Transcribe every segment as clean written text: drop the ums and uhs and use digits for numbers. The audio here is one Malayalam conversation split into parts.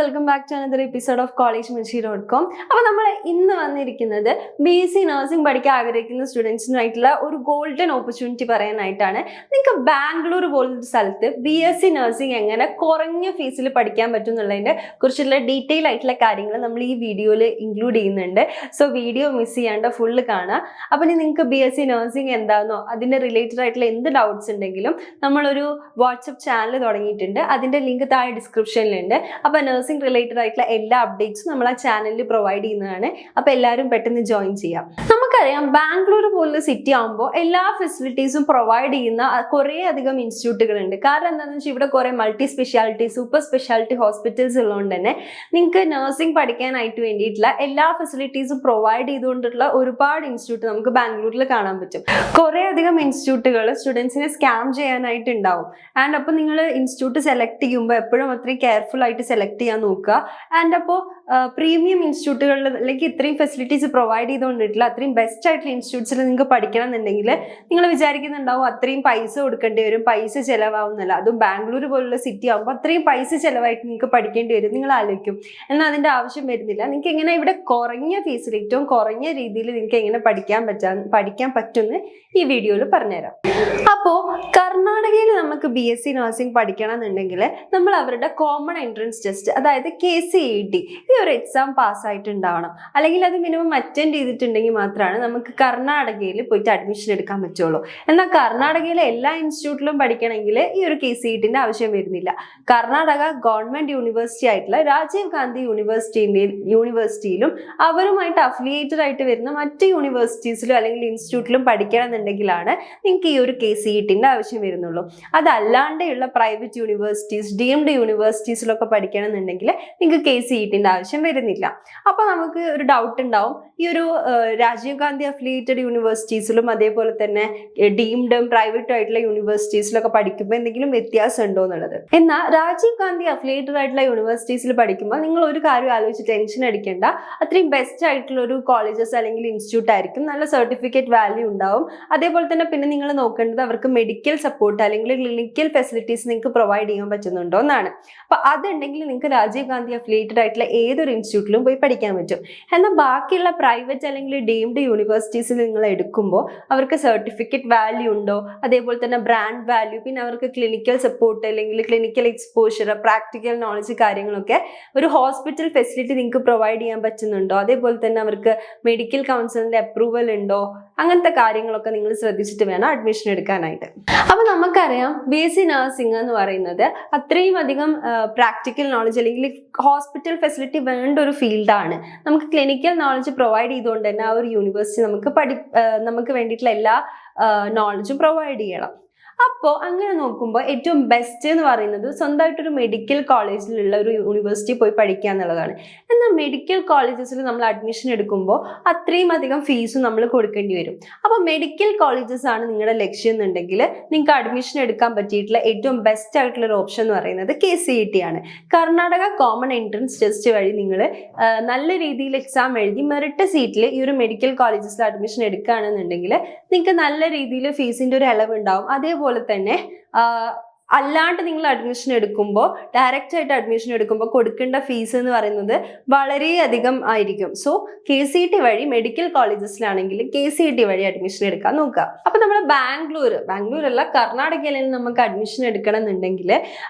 welcome back to another episode of collegemunshi.com. അപ്പോൾ നമ്മൾ ഇന്ന് വന്നിരിക്കുന്നത് BSc നഴ്സിംഗ് പഠിക്കാൻ ആഗ്രഹിക്കുന്ന സ്റ്റുഡൻസിനായിട്ടുള്ള ഒരു ഗോൾഡൻ ഓപ്പർച്യൂണിറ്റി പറയാനായിട്ടാണ്. നിങ്ങൾക്ക് ബാംഗ്ലൂർ പോലൊരു സ്ഥലത്ത് BSc നഴ്സിംഗ് എങ്ങനെ കുറഞ്ഞ ഫീസിൽ പഠിക്കാൻ പറ്റും എന്നുള്ളതിൻ്റെ കുറിച്ചുള്ള ഡീറ്റെയിൽ ആയിട്ടുള്ള കാര്യങ്ങൾ നമ്മൾ ഈ വീഡിയോയിൽ ഇൻക്ലൂഡ് ചെയ്യുന്നുണ്ട്. സോ വീഡിയോ മിസ് ചെയ്യാണ്ട് ഫുള്ള് കാണാം. അപ്പോൾ നിങ്ങൾക്ക് BSc നഴ്സിംഗ് എന്താണെന്നോ അതിൻ്റെ റിലേറ്റഡ് ആയിട്ടുള്ള എന്ത് ഡൗട്ട്സ് ഉണ്ടെങ്കിലും നമ്മളൊരു വാട്സപ്പ് ചാനൽ തുടങ്ങിയിട്ടുണ്ട്. അതിൻ്റെ ലിങ്ക് താഴെ ഡിസ്ക്രിപ്ഷനിലുണ്ട്. അപ്പോൾ നഴ്സിംഗ് റിലേറ്റഡ് ആയിട്ടുള്ള എല്ലാ അപ്ഡേറ്റ്സും നമ്മൾ ആ ചാനലിൽ പ്രൊവൈഡ് ചെയ്യുന്നതാണ്. അപ്പോൾ എല്ലാവരും പെട്ടെന്ന് ജോയിൻ ചെയ്യാം. നമുക്കറിയാം ബാംഗ്ലൂർ പോലുള്ള സിറ്റി ആകുമ്പോൾ എല്ലാ ഫെസിലിറ്റീസും പ്രൊവൈഡ് ചെയ്യുന്ന കുറേ അധികം ഇൻസ്റ്റിറ്റ്യൂട്ടുകളുണ്ട്. കാരണം എന്താണെന്ന് വെച്ചാൽ ഇവിടെ കുറേ multi speciality super speciality hospitals ഉള്ളതുകൊണ്ട് തന്നെ നിങ്ങൾക്ക് നഴ്സിംഗ് പഠിക്കാനായിട്ട് വേണ്ടിയിട്ടുള്ള എല്ലാ ഫെസിലിറ്റീസും പ്രൊവൈഡ് ചെയ്തുകൊണ്ടുള്ള ഒരുപാട് ഇൻസ്റ്റിറ്റ്യൂട്ട് നമുക്ക് ബാംഗ്ലൂരിൽ കാണാൻ പറ്റും. കുറേ അധികം ഇൻസ്റ്റിറ്റ്യൂട്ടുകൾ സ്റ്റുഡൻസിനെ സ്കാം ചെയ്യാനായിട്ട് ഉണ്ടാവും. ആൻഡ് അപ്പോൾ നിങ്ങൾ ഇൻസ്റ്റിറ്റ്യൂട്ട് സെലക്ട് ചെയ്യുമ്പോൾ എപ്പോഴും അത്രയും കെയർഫുൾ ആയിട്ട് സെലക്ട് ചെയ്യാൻ നോക്കുക. ആൻഡ് അപ്പോൾ പ്രീമിയം ഇൻസ്റ്റിറ്റ്യൂട്ടുകളിൽ അല്ലെങ്കിൽ ഇത്രയും ഫെസിലിറ്റീസ് പ്രൊവൈഡ് ചെയ്തുകൊണ്ടിട്ടില്ല അത്രയും ബെസ്റ്റ് ആയിട്ടുള്ള ഇൻസ്റ്റിറ്റ്യൂട്ട്സിൽ നിങ്ങൾക്ക് പഠിക്കണം എന്നുണ്ടെങ്കിൽ നിങ്ങൾ വിചാരിക്കുന്നുണ്ടാവും അത്രയും പൈസ കൊടുക്കേണ്ടി വരും, പൈസ ചിലവാകുന്നില്ല. അതും ബാംഗ്ലൂർ പോലുള്ള സിറ്റി ആകുമ്പോൾ അത്രയും പൈസ ചിലവായിട്ട് നിങ്ങൾക്ക് പഠിക്കേണ്ടി വരും. നിങ്ങൾ ആലോചിക്കും, എന്നാൽ അതിൻ്റെ ആവശ്യം വരുന്നില്ല. നിങ്ങൾക്ക് എങ്ങനെ ഇവിടെ കുറഞ്ഞ ഫീസിൽ ഏറ്റവും കുറഞ്ഞ രീതിയിൽ നിങ്ങൾക്ക് എങ്ങനെ പഠിക്കാൻ പറ്റുമെന്ന് ഈ വീഡിയോയിൽ പറഞ്ഞുതരാം. അപ്പോൾ കർണാടകയിൽ നമുക്ക് BSc നഴ്സിംഗ് പഠിക്കണം എന്നുണ്ടെങ്കിൽ നമ്മൾ അവരുടെ കോമൺ എൻട്രൻസ് ടെസ്റ്റ് അതായത് KCET ഈ ഒരു എക്സാം പാസ്സായിട്ടുണ്ടാവണം. അല്ലെങ്കിൽ അത് മിനിമം അറ്റൻഡ് ചെയ്തിട്ടുണ്ടെങ്കിൽ മാത്രമാണ് നമുക്ക് കർണാടകയിൽ പോയിട്ട് അഡ്മിഷൻ എടുക്കാൻ പറ്റുള്ളൂ. എന്നാൽ കർണാടകയിലെ എല്ലാ ഇൻസ്റ്റിറ്റ്യൂട്ടിലും പഠിക്കണമെങ്കിൽ ഈ ഒരു KCETന്റെ ആവശ്യം വരുന്നില്ല. കർണാടക ഗവൺമെന്റ് യൂണിവേഴ്സിറ്റി ആയിട്ടുള്ള രാജീവ് ഗാന്ധി യൂണിവേഴ്സിറ്റിയിലും അവരുമായിട്ട് അഫിലിയേറ്റഡ് ആയിട്ട് വരുന്ന മറ്റ് യൂണിവേഴ്സിറ്റീസിലും അല്ലെങ്കിൽ ഇൻസ്റ്റിറ്റ്യൂട്ടിലും പഠിക്കണം എന്നുണ്ടെങ്കിലാണ് നിങ്ങൾക്ക് ഈ ഒരു KCETന്റെ ആവശ്യം വരുന്നുള്ളൂ. അതല്ലാണ്ടെയുള്ള പ്രൈവറ്റ് യൂണിവേഴ്സിറ്റീസ് ഡീംഡ് യൂണിവേഴ്സിറ്റീസിലൊക്കെ പഠിക്കണം എന്നുണ്ടെങ്കിൽ നിങ്ങൾക്ക് KCETന്റെ ആവശ്യം വരുന്നില്ല. അപ്പോൾ നമുക്ക് ഒരു ഡൗട്ട് ഉണ്ടാവും, ഈ ഒരു രാജീവ് ഗാന്ധി അഫിലിയേറ്റഡ് യൂണിവേഴ്സിറ്റീസിലും അതേപോലെ തന്നെ ഡീംഡും പ്രൈവറ്റും ആയിട്ടുള്ള യൂണിവേഴ്സിറ്റീസിലൊക്കെ പഠിക്കുമ്പോൾ എന്തെങ്കിലും വ്യത്യാസം ഉണ്ടോ എന്നുള്ളത്. എന്നാൽ രാജീവ് ഗാന്ധി അഫിലിയേറ്റഡ് ആയിട്ടുള്ള യൂണിവേഴ്സിറ്റീസിൽ പഠിക്കുമ്പോൾ നിങ്ങൾ ഒരു കാര്യം ആലോചിച്ച് ടെൻഷൻ അടിക്കേണ്ട. അത്രയും ബെസ്റ്റ് ആയിട്ടുള്ള ഒരു കോളേജസ് അല്ലെങ്കിൽ ഇൻസ്റ്റിറ്റ്യൂട്ട് ആയിരിക്കും. നല്ല സർട്ടിഫിക്കറ്റ് വാല്യൂ ഉണ്ടാവും. അതേപോലെ തന്നെ പിന്നെ നിങ്ങൾ നോക്കേണ്ടത് അവർക്ക് മെഡിക്കൽ സപ്പോർട്ട് അല്ലെങ്കിൽ ക്ലിനിക്കൽ ഫെസിലിറ്റീസ് നിങ്ങൾക്ക് പ്രൊവൈഡ് ചെയ്യാൻ പറ്റുന്നുണ്ടോ എന്നാണ്. അപ്പോൾ അതുണ്ടെങ്കിൽ നിങ്ങൾക്ക് രാജീവ് ഗാന്ധി അഫിലിയേറ്റഡ് ആയിട്ടുള്ള ഏതൊരു ഇൻസ്റ്റിറ്റ്യൂട്ടിലും പോയി പഠിക്കാൻ പറ്റും. എന്നാൽ ബാക്കിയുള്ള പ്രൈവറ്റ് അല്ലെങ്കിൽ ഡീംഡ് യൂണിവേഴ്സിറ്റീസിൽ നിങ്ങൾ എടുക്കുമ്പോൾ അവർക്ക് സർട്ടിഫിക്കറ്റ് വാല്യൂ ഉണ്ടോ, അതേപോലെ തന്നെ ബ്രാൻഡ് വാല്യൂ, പിന്നെ അവർക്ക് ക്ലിനിക്കൽ സപ്പോർട്ട് അല്ലെങ്കിൽ ക്ലിനിക്കൽ എക്സ്പോഷർ, പ്രാക്ടിക്കൽ നോളജ് കാര്യങ്ങളൊക്കെ ഒരു ഹോസ്പിറ്റൽ ഫെസിലിറ്റി നിങ്ങൾക്ക് പ്രൊവൈഡ് ചെയ്യാൻ പറ്റുന്നുണ്ടോ, അതേപോലെ തന്നെ അവർക്ക് മെഡിക്കൽ കൗൺസിലിന്റെ അപ്രൂവൽ ഉണ്ടോ, അങ്ങനത്തെ കാര്യങ്ങളൊക്കെ നിങ്ങൾ ശ്രദ്ധിച്ചിട്ട് വേണം അഡ്മിഷൻ എടുക്കാനായിട്ട്. അപ്പോൾ നമുക്കറിയാം BSc നഴ്സിംഗ് എന്ന് പറയുന്നത് അത്രയും അധികം പ്രാക്ടിക്കൽ നോളജ് അല്ലെങ്കിൽ ഹോസ്പിറ്റൽ ഫെസിലിറ്റി വേണ്ട ഒരു ഫീൽഡാണ്. നമുക്ക് ക്ലിനിക്കൽ നോളജ് പ്രൊവൈഡ് ചെയ്തുകൊണ്ട് തന്നെ ആ ഒരു യൂണിവേഴ്സിറ്റി നമുക്ക് വേണ്ടിയിട്ടുള്ള എല്ലാ നോളജും പ്രൊവൈഡ് ചെയ്യണം. അപ്പോൾ അങ്ങനെ നോക്കുമ്പോൾ ഏറ്റവും ബെസ്റ്റ് എന്ന് പറയുന്നത് സ്വന്തമായിട്ടൊരു മെഡിക്കൽ കോളേജിലുള്ള ഒരു യൂണിവേഴ്സിറ്റി പോയി പഠിക്കുക എന്നുള്ളതാണ്. എന്നാൽ മെഡിക്കൽ കോളേജസിൽ നമ്മൾ അഡ്മിഷൻ എടുക്കുമ്പോൾ അത്രയും അധികം ഫീസും നമ്മൾ കൊടുക്കേണ്ടി വരും. അപ്പോൾ മെഡിക്കൽ കോളേജസ് ആണ് നിങ്ങളുടെ ലക്ഷ്യം എന്നുണ്ടെങ്കിൽ നിങ്ങൾക്ക് അഡ്മിഷൻ എടുക്കാൻ പറ്റിയിട്ടുള്ള ഏറ്റവും ബെസ്റ്റ് ആയിട്ടുള്ള ഒരു ഓപ്ഷൻ എന്ന് പറയുന്നത് KCET ആണ്. കർണാടക കോമൺ എൻട്രൻസ് ടെസ്റ്റ് വഴി നിങ്ങൾ നല്ല രീതിയിൽ എക്സാം എഴുതി മെറിറ്റ് സീറ്റിൽ ഈ ഒരു മെഡിക്കൽ കോളേജസിൽ അഡ്മിഷൻ എടുക്കുകയാണെന്നുണ്ടെങ്കിൽ നിങ്ങൾക്ക് നല്ല രീതിയിൽ ഫീസിൻ്റെ ഒരു ഇളവ് ഉണ്ടാവും. അതേപോലെ തന്നെ അല്ലാണ്ട് നിങ്ങൾ അഡ്മിഷൻ എടുക്കുമ്പോൾ ഡയറക്റ്റ് ആയിട്ട് അഡ്മിഷൻ എടുക്കുമ്പോൾ കൊടുക്കേണ്ട ഫീസ് എന്ന് പറയുന്നത് വളരെയധികം ആയിരിക്കും. സോ KCET വഴി മെഡിക്കൽ കോളേജസിലാണെങ്കിൽ KCET വഴി അഡ്മിഷൻ എടുക്കാൻ നോക്കുക. അപ്പോൾ നമ്മൾ ബാംഗ്ലൂരല്ല കർണാടകയിൽ നമുക്ക് അഡ്മിഷൻ എടുക്കണം എന്നുണ്ടെങ്കിൽ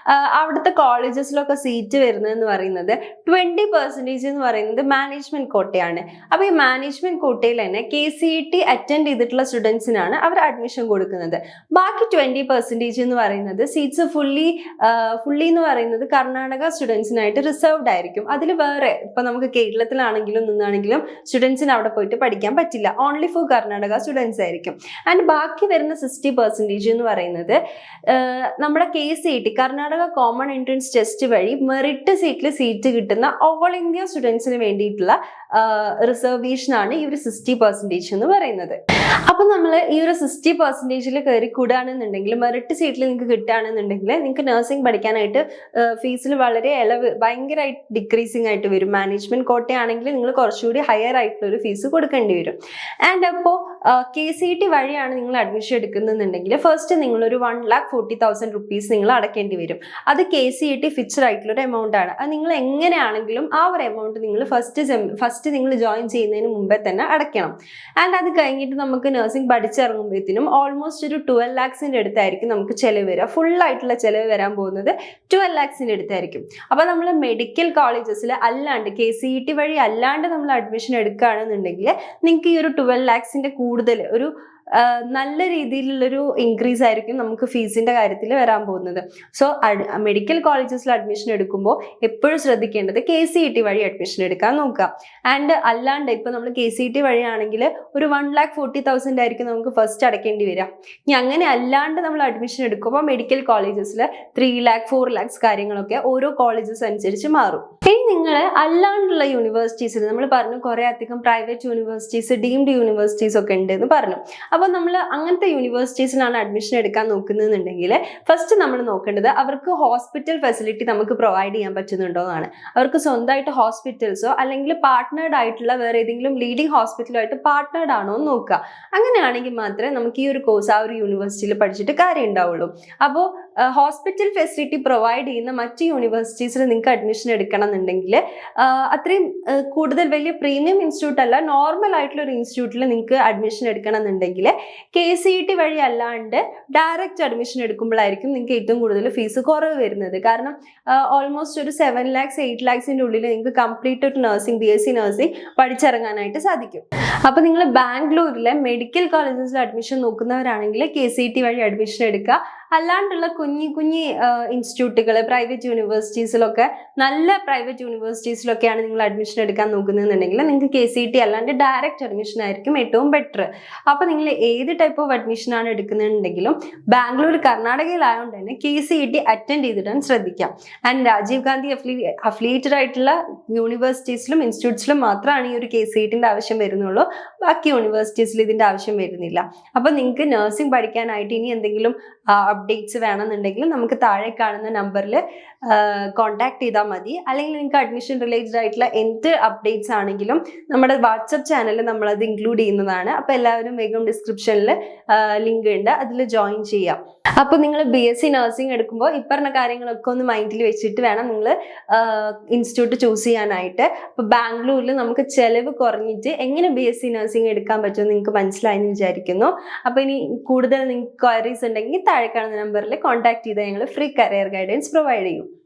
അവിടുത്തെ കോളേജസിലൊക്കെ സീറ്റ് വരുന്നതെന്ന് പറയുന്നത് 20% എന്ന് പറയുന്നത് മാനേജ്മെന്റ് കോട്ടയാണ്. അപ്പോൾ ഈ മാനേജ്മെന്റ് കോട്ടയിൽ തന്നെ KCET അറ്റൻഡ് ചെയ്തിട്ടുള്ള സ്റ്റുഡൻസിനാണ് അവർ അഡ്മിഷൻ കൊടുക്കുന്നത്. ബാക്കി 20% എന്ന് പറയുന്നത് ഫുള്ളി എന്ന് പറയുന്നത് കർണാടക സ്റ്റുഡൻസിനായിട്ട് റിസർവ്ഡ് ആയിരിക്കും. അതിൽ വേറെ ഇപ്പൊ നമുക്ക് കേരളത്തിലാണെങ്കിലും നിന്നാണെങ്കിലും സ്റ്റുഡൻസിന് അവിടെ പോയിട്ട് പഠിക്കാൻ പറ്റില്ല. ഓൺലി ഫോർ കർണാടക സ്റ്റുഡൻസ് ആയിരിക്കും. ആൻഡ് ബാക്കി വരുന്ന 60% എന്ന് പറയുന്നത് നമ്മുടെ KCET Karnataka common entrance test വഴി മെറിറ്റ് സീറ്റ് കിട്ടുന്ന ഓൾ ഇന്ത്യ സ്റ്റുഡൻസിന് വേണ്ടിയിട്ടുള്ള റിസർവേഷൻ ആണ് ഈ ഒരു 60% എന്ന് പറയുന്നത്. അപ്പൊ നമ്മൾ ഈ ഒരു 60% കയറി കൂടുകയാണെന്നുണ്ടെങ്കിൽ മെറിറ്റ് സീറ്റിൽ നിങ്ങൾക്ക് കിട്ടുകയാണെന്നുണ്ടെങ്കിൽ നിങ്ങൾക്ക് നഴ്സിംഗ് പഠിക്കാനായിട്ട് ഫീസിൽ വളരെ ഭയങ്കരമായിട്ട് ഡിക്രീസിങ് ആയിട്ട് വരും. മാനേജ്മെന്റ് കോട്ടയാണെങ്കിൽ നിങ്ങൾ കുറച്ചുകൂടി ഹയർ ആയിട്ടുള്ള ഒരു ഫീസ് കൊടുക്കേണ്ടി വരും. ആൻഡ് അപ്പോൾ KCET വഴിയാണ് നിങ്ങൾ അഡ്മിഷൻ എടുക്കുന്നുണ്ടെങ്കിൽ ഫസ്റ്റ് നിങ്ങളൊരു 1,40,000 rupees നിങ്ങൾ അടയ്ക്കേണ്ടി വരും. അത് KCET ഫിക്സ്ഡ് ആയിട്ടുള്ള ഒരു എമൗണ്ട് ആണ്. അത് നിങ്ങൾ എങ്ങനെയാണെങ്കിലും ആ ഒരു എമൗണ്ട് നിങ്ങൾ ഫസ്റ്റ് നിങ്ങൾ ജോയിൻ ചെയ്യുന്നതിന് മുമ്പേ തന്നെ അടയ്ക്കണം. ആൻഡ് അത് കഴിഞ്ഞിട്ട് നമുക്ക് നഴ്സിംഗ് പഠിച്ചിറങ്ങുമ്പോഴത്തേനും ഓൾമോസ്റ്റ് ഒരു 12 lakhs അടുത്തായിരിക്കും നമുക്ക് ചെലവ് വരിക. ഫുൾ ആയിട്ടുള്ള ചെലവ് വരാൻ പോകുന്നത് 12 lakhs അടുത്തായിരിക്കും. അപ്പോൾ നമ്മൾ മെഡിക്കൽ കോളേജസിൽ അല്ലാണ്ട് KCET വഴി അല്ലാണ്ട് നമ്മൾ അഡ്മിഷൻ എടുക്കുകയാണെന്നുണ്ടെങ്കിൽ നിങ്ങൾക്ക് ഈ ഒരു 12 lakhs കൂടുതൽ ഒരു നല്ല രീതിയിലുള്ളൊരു ഇൻക്രീസ് ആയിരിക്കും നമുക്ക് ഫീസിന്റെ കാര്യത്തിൽ വരാൻ പോകുന്നത്. സോ മെഡിക്കൽ കോളേജസിൽ അഡ്മിഷൻ എടുക്കുമ്പോൾ എപ്പോഴും ശ്രദ്ധിക്കേണ്ടത് KCET വഴി അഡ്മിഷൻ എടുക്കാൻ നോക്കുക. ആൻഡ് അല്ലാണ്ട് ഇപ്പൊ നമ്മൾ KCET വഴിയാണെങ്കിൽ ഒരു 1,40,000 ആയിരിക്കും നമുക്ക് ഫസ്റ്റ് അടയ്ക്കേണ്ടി വരിക. ഇനി അങ്ങനെ അല്ലാണ്ട് നമ്മൾ അഡ്മിഷൻ എടുക്കുമ്പോൾ മെഡിക്കൽ കോളേജസിൽ 3 lakh 4 lakhs കാര്യങ്ങളൊക്കെ ഓരോ കോളേജസ് അനുസരിച്ച് മാറും. ഇനി നിങ്ങൾ അല്ലാണ്ടുള്ള യൂണിവേഴ്സിറ്റീസിൽ നമ്മൾ പറഞ്ഞു കുറെ അധികം പ്രൈവറ്റ് യൂണിവേഴ്സിറ്റീസ്, ഡീംഡ് യൂണിവേഴ്സിറ്റീസ് ഒക്കെ ഉണ്ട് എന്ന് പറഞ്ഞു. അപ്പോൾ നമ്മൾ അങ്ങനത്തെ യൂണിവേഴ്സിറ്റീസിലാണ് അഡ്മിഷൻ എടുക്കാൻ നോക്കുന്നതെന്നുണ്ടെങ്കിൽ ഫസ്റ്റ് നമ്മൾ നോക്കേണ്ടത് അവർക്ക് ഹോസ്പിറ്റൽ ഫെസിലിറ്റി നമുക്ക് പ്രൊവൈഡ് ചെയ്യാൻ പറ്റുന്നുണ്ടോ എന്നാണ്. അവർക്ക് സ്വന്തമായിട്ട് ഹോസ്പിറ്റൽസോ അല്ലെങ്കിൽ പാർട്ട്നേർഡ് ആയിട്ടുള്ള വേറെ ഏതെങ്കിലും ലീഡിംഗ് ഹോസ്പിറ്റലുമായിട്ട് പാർട്ട്നേർഡ് ആണോ എന്ന് നോക്കുക. അങ്ങനെയാണെങ്കിൽ മാത്രമേ നമുക്ക് ഈ ഒരു കോഴ്സ് ആ ഒരു യൂണിവേഴ്സിറ്റിയിൽ പഠിച്ചിട്ട് കാര്യം ഉണ്ടാവുള്ളൂ. അപ്പോൾ ഹോസ്പിറ്റൽ ഫെസിലിറ്റി പ്രൊവൈഡ് ചെയ്യുന്ന മറ്റ് യൂണിവേഴ്സിറ്റീസിൽ നിങ്ങൾക്ക് അഡ്മിഷൻ എടുക്കണം എന്നുണ്ടെങ്കിൽ അത്രയും കൂടുതൽ വലിയ പ്രീമിയം ഇൻസ്റ്റിറ്റ്യൂട്ട് അല്ല, നോർമൽ ആയിട്ടുള്ള ഒരു ഇൻസ്റ്റിറ്റ്യൂട്ടിൽ നിങ്ങൾക്ക് അഡ്മിഷൻ എടുക്കണം എന്നുണ്ടെങ്കിൽ KCET വഴി അല്ലാണ്ട് ഡയറക്റ്റ് അഡ്മിഷൻ എടുക്കുമ്പോഴായിരിക്കും നിങ്ങൾക്ക് ഏറ്റവും കൂടുതൽ ഫീസ് കുറവ് വരുന്നത്. കാരണം ഓൾമോസ്റ്റ് ഒരു 7 lakhs 8 lakhs ഉള്ളിൽ നിങ്ങൾക്ക് കംപ്ലീറ്റ് ഒരു നഴ്സിംഗ് BSc നഴ്സിംഗ് പഠിച്ചിറങ്ങാനായിട്ട് സാധിക്കും. അപ്പോൾ നിങ്ങൾ ബാംഗ്ലൂരിലെ മെഡിക്കൽ കോളേജസിൽ അഡ്മിഷൻ നോക്കുന്നവരാണെങ്കിൽ KCET വഴി അഡ്മിഷൻ എടുക്കുക. അല്ലാണ്ടുള്ള കുഞ്ഞി ഇൻസ്റ്റിറ്റ്യൂട്ടുകൾ, പ്രൈവറ്റ് യൂണിവേഴ്സിറ്റീസിലൊക്കെ, നല്ല പ്രൈവറ്റ് യൂണിവേഴ്സിറ്റീസിലൊക്കെയാണ് നിങ്ങൾ അഡ്മിഷൻ എടുക്കാൻ നോക്കുന്നതെന്നുണ്ടെങ്കിൽ നിങ്ങൾക്ക് KCET അല്ലാണ്ട് ഡയറക്റ്റ് അഡ്മിഷൻ ആയിരിക്കും ഏറ്റവും ബെറ്റർ. അപ്പോൾ നിങ്ങൾ ഏത് ടൈപ്പ് ഓഫ് അഡ്മിഷൻ ആണ് എടുക്കുന്നുണ്ടെങ്കിലും ബാംഗ്ലൂർ കർണാടകയിലായതുകൊണ്ട് തന്നെ KCET അറ്റൻഡ് ചെയ്തിടാൻ ശ്രദ്ധിക്കാം. ആൻഡ് രാജീവ് ഗാന്ധി അഫിലിയേറ്റഡ് ആയിട്ടുള്ള യൂണിവേഴ്സിറ്റീസിലും ഇൻസ്റ്റിറ്റ്യൂട്ട്സിലും മാത്രമാണ് ഈ ഒരു KCETന്റെ ആവശ്യം വരുന്നുള്ളൂ. ബാക്കി യൂണിവേഴ്സിറ്റീസിൽ ഇതിന്റെ ആവശ്യം വരുന്നില്ല. അപ്പോൾ നിങ്ങൾക്ക് നഴ്സിംഗ് പഠിക്കാനായിട്ട് ഇനി എന്തെങ്കിലും അപ്ഡേറ്റ്സ് വേണമെന്നുണ്ടെങ്കിൽ നമുക്ക് താഴെ കാണുന്ന നമ്പറിൽ കോൺടാക്ട് ചെയ്താൽ മതി. അല്ലെങ്കിൽ നിങ്ങൾക്ക് അഡ്മിഷൻ റിലേറ്റഡ് ആയിട്ടുള്ള എന്ത് അപ്ഡേറ്റ്സ് ആണെങ്കിലും നമ്മുടെ വാട്സപ്പ് ചാനലിൽ നമ്മളത് ഇൻക്ലൂഡ് ചെയ്യുന്നതാണ്. അപ്പോൾ എല്ലാവരും വേഗം ഡിസ്ക്രിപ്ഷനിൽ ലിങ്ക് ഉണ്ട്, അതിൽ ജോയിൻ ചെയ്യാം. അപ്പോൾ നിങ്ങൾ BSc നഴ്സിംഗ് എടുക്കുമ്പോൾ ഈ പറഞ്ഞ കാര്യങ്ങളൊക്കെ ഒന്ന് മൈൻഡിൽ വെച്ചിട്ട് വേണം നിങ്ങൾ ഇൻസ്റ്റിറ്റ്യൂട്ട് ചൂസ് ചെയ്യാനായിട്ട്. അപ്പോൾ ബാംഗ്ലൂരിൽ നമുക്ക് ചെലവ് കുറഞ്ഞിട്ട് എങ്ങനെ BSc നഴ്സിംഗ് എടുക്കാൻ പറ്റുമെന്ന് നിങ്ങൾക്ക് മനസ്സിലായെന്ന് വിചാരിക്കുന്നു. അപ്പോൾ ഇനി കൂടുതൽ നിങ്ങൾക്ക് ക്വയറീസ് ഉണ്ടെങ്കിൽ താഴെ കാണുന്ന നമ്പറിൽ കോൺടാക്ട് ചെയ്താൽ ഞങ്ങൾ ഫ്രീ കരിയർ ഗൈഡൻസ് പ്രൊവൈഡ് ചെയ്യും.